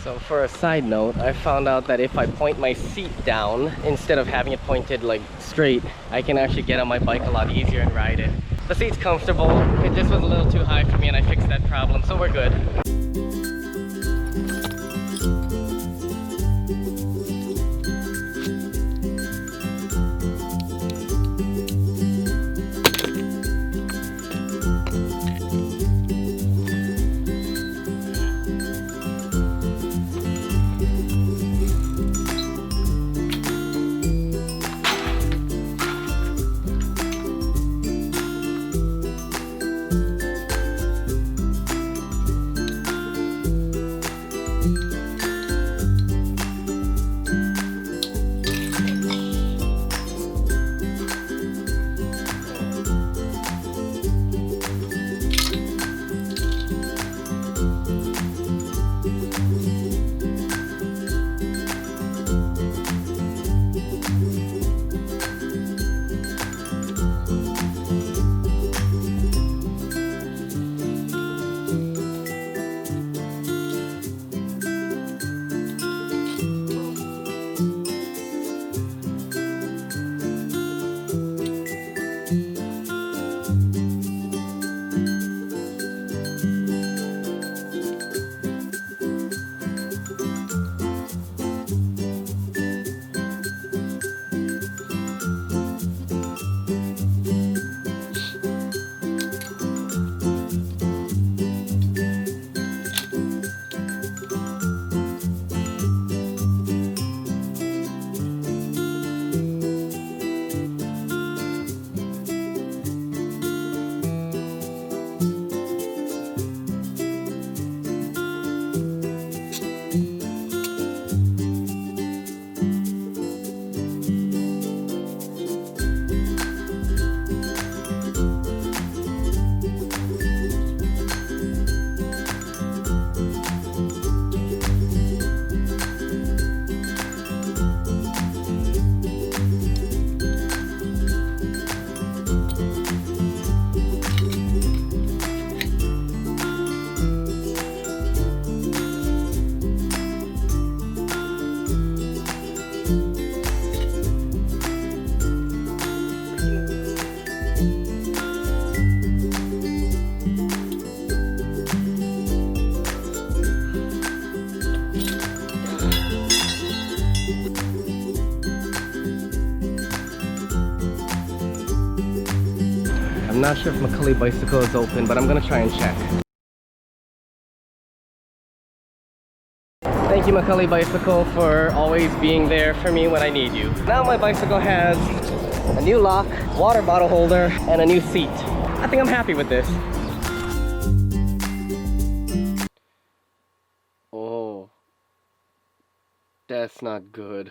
So for a side note, I found out that if I point my seat down instead of having it pointed like straight, I can actually get on my bike a lot easier and ride it. The seat's comfortable, it just was a little too high for me and I fixed that problem, so we're good. I'm not sure if McCully Bicycle is open, but I'm gonna try and check. Thank you, McCully Bicycle, for always being there for me when I need you. Now my bicycle has a new lock, water bottle holder, and a new seat. I think I'm happy with this. Oh, that's not good.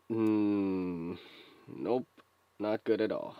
Nope, not good at all.